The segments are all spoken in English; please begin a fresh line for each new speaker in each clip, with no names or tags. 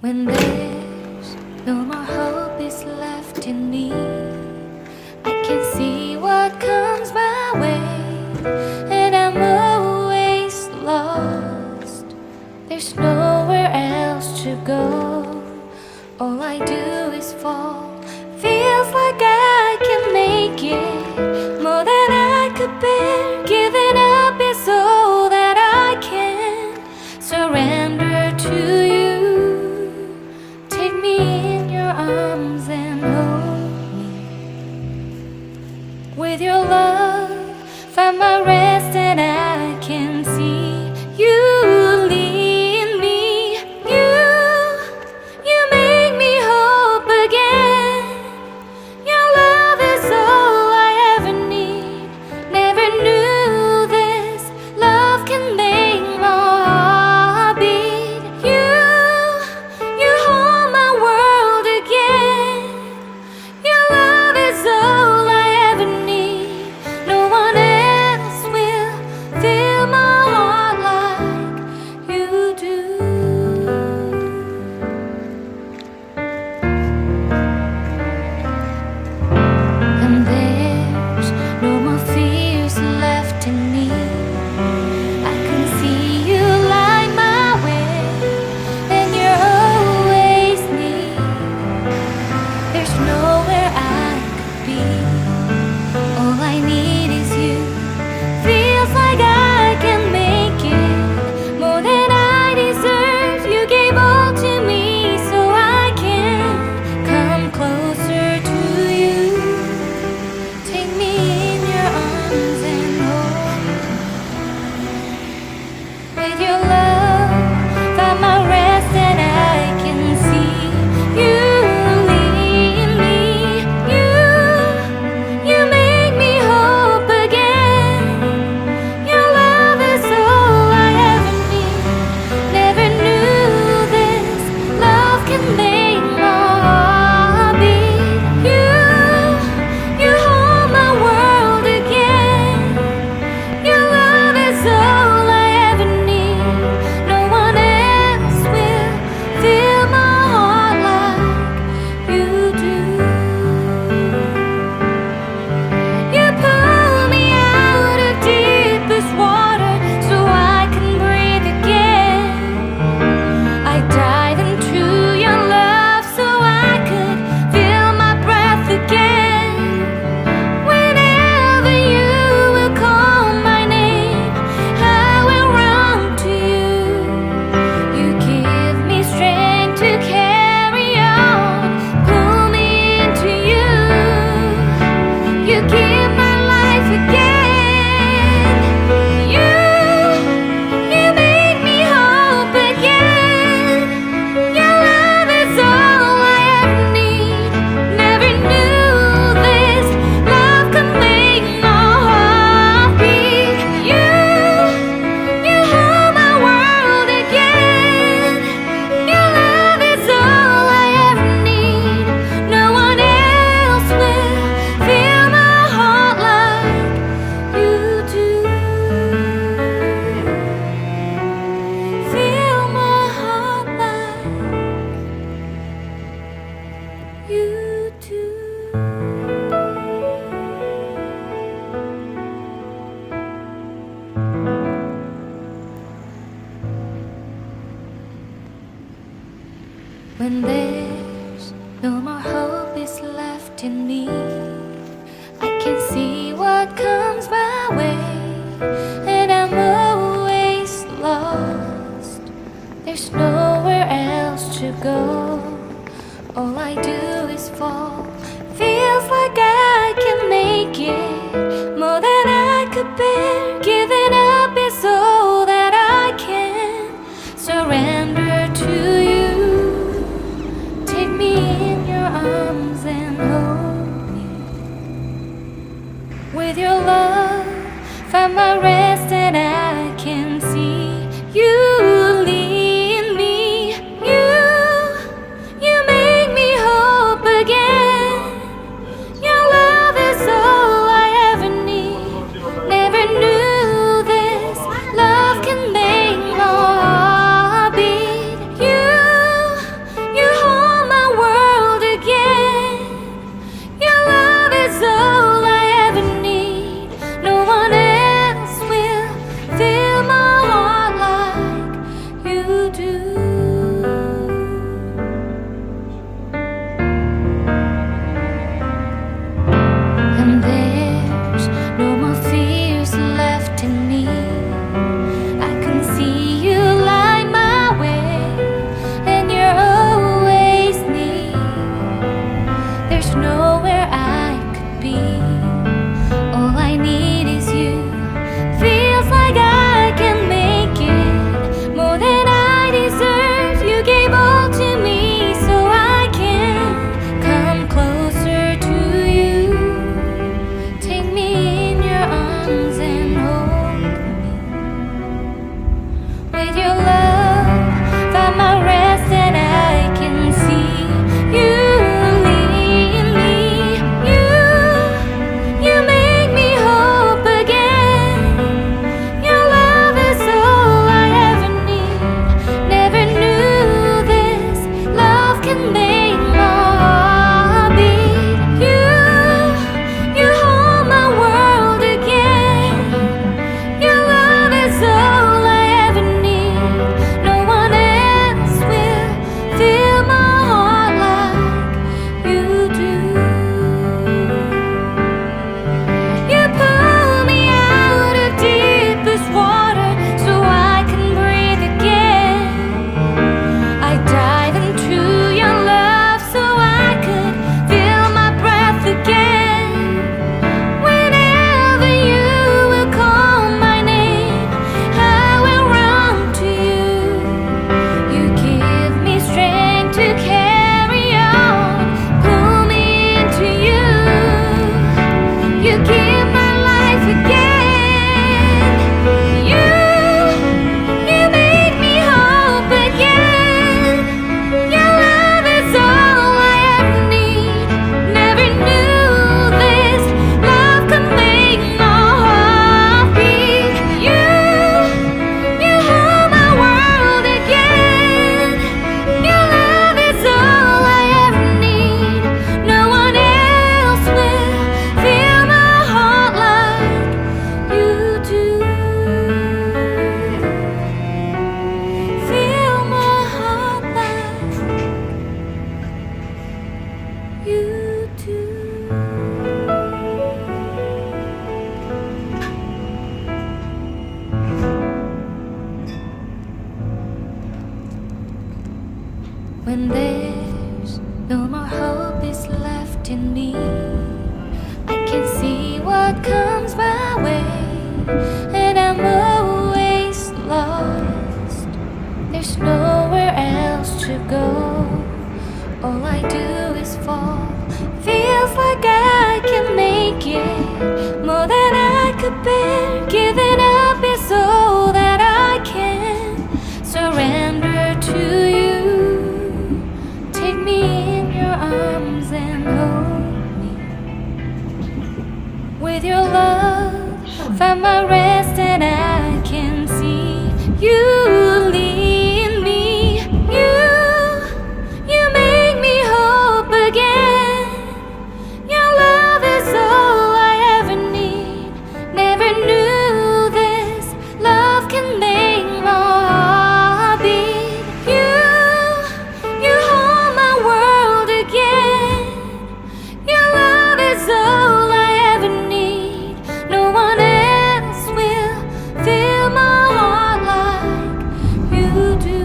When there's no more hope is left in me, I can see what comes my way, and I'm always lost. There's nowhere else to go. All I do is fall. Feels like I can make it more than I could bear. Giving up is all that I can surrender to you. Take me in your arms and hold me. With your love, find my rest and I can see you lead me. You make me hope again. Your love is all I ever need. Never knew this love can make my heart beat. You hold my world again. Your love is all I ever need. No one else will fill my heart like you do. And there's no more fears left in me. I can see you light my way, and you're always near. There's nowhere I could be. All I need is you. Feels like I can make it more than I deserve. You gave all to me so I can come closer to you. Take me in your arms and hold me. With your love, find my rest and I can see you lead me. You make me hope again. Your love is all I ever need. Never knew this love can make my heart beat. You hold my world again. Your love is all I ever need. No one else will fill my heart like you do. You pull me out of deepest water so I can breathe again. I dive into your love so I could feel my breath again. Whenever you will call my name, I will run to you. You give me strength to carry on. Pull me into you. You give my life again. You make me hope again. Your love is all I ever need. Never knew this love could make my heart beat. You hold my world again. Your love is all I ever need. No one else will fill my heart like you do. Fill my heart like you do. When there's no more hope is left in me, I can see what comes my way, and I'm always lost. There's nowhere else to go. All I do is fall. Feels like I can make it more than I could bear. Giving up is all that I can surrender to you. Take me in your arms and hold me. With your love, find my rest and I can see you lead me. You make me whole When there's no more hope is left in me, I can see what comes my way, and I'm always lost. There's nowhere else to go. All I do is fall. Feels like I can make it more than I could bear. Giving up is all that I can surrender to you. Take me in your arms and hold me. With your love, find my rest and I can see you lead me. You make me hope again. Your love is all I ever need. Never knew this love can make my heart beat. You hold my world again. Your love is all I ever need. No one else will fill my heart like you do.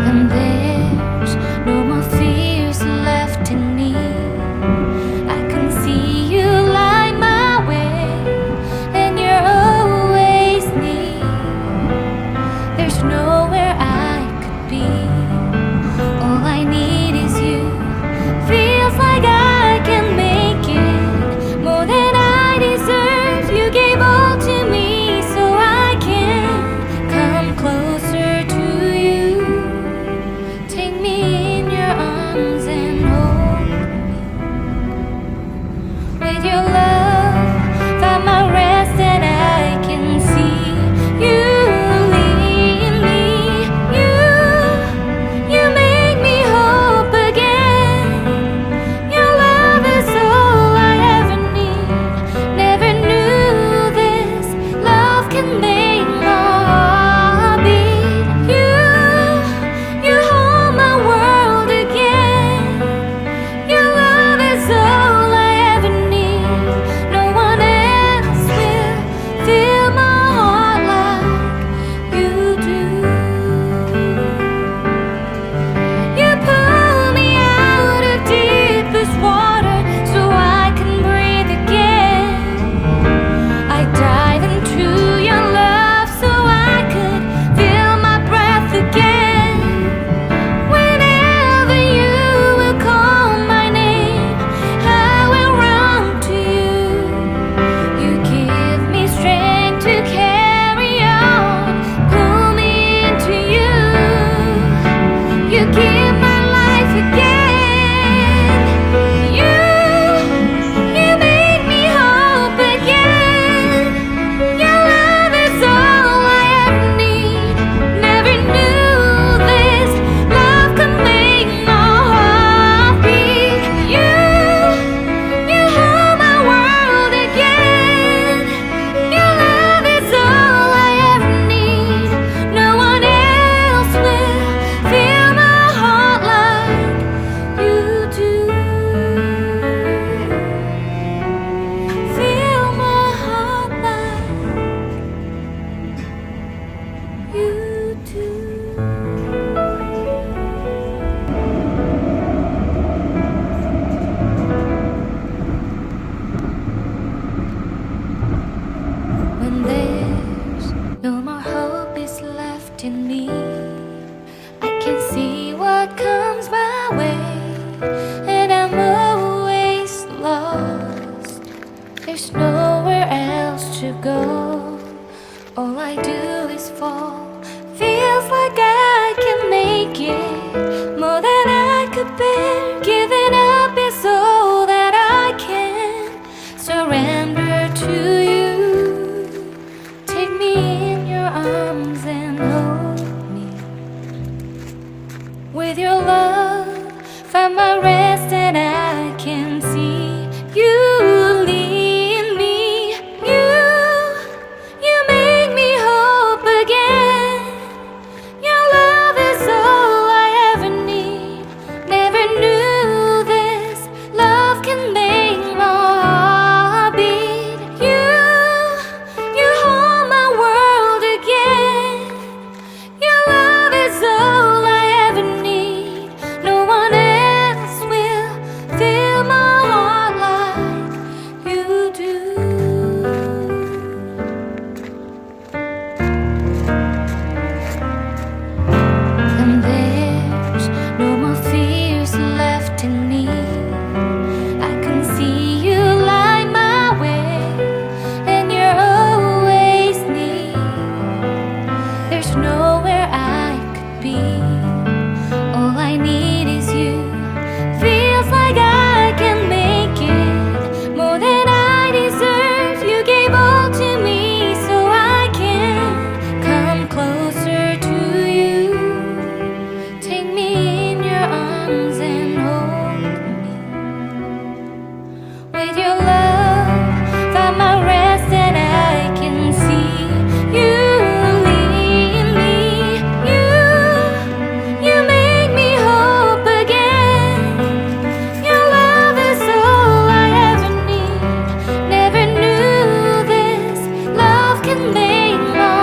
And there's no more fears left in me. I can see you light my way, and you're always near. There's nowhere I could be. All I need is you. Feels like I can make it more than I deserve. You gave all to me so I can come closer to you. Take me in your arms and hold me. With your love, find my rest and I can see you lead me. You make me hope again. Your love is all I ever need. Never knew this love can make my heart beat. You hold my world again. Your love is all I ever need. No one else will fill my heart like you do. You pull me out of deepest water so I can breathe again. I dive into your love so I could feel my breath again. Whenever you will call my name, I will run to you. You give me strength to carry on. Pull me into you. You give my life again. You make me hope again. Your love is all I ever need. Never knew this love could make my heart beat. You hold my world again. Your love is all I ever need. No one else will fill my heart like you do. Fill my heart like you do. When there's no more hope is left in me, I can see what comes my way, and I'm always lost. There's nowhere else to go. All I do is fall. Feels like I can make it more than I could bear. Giving up is all that I can surrender to you. Take me in your arms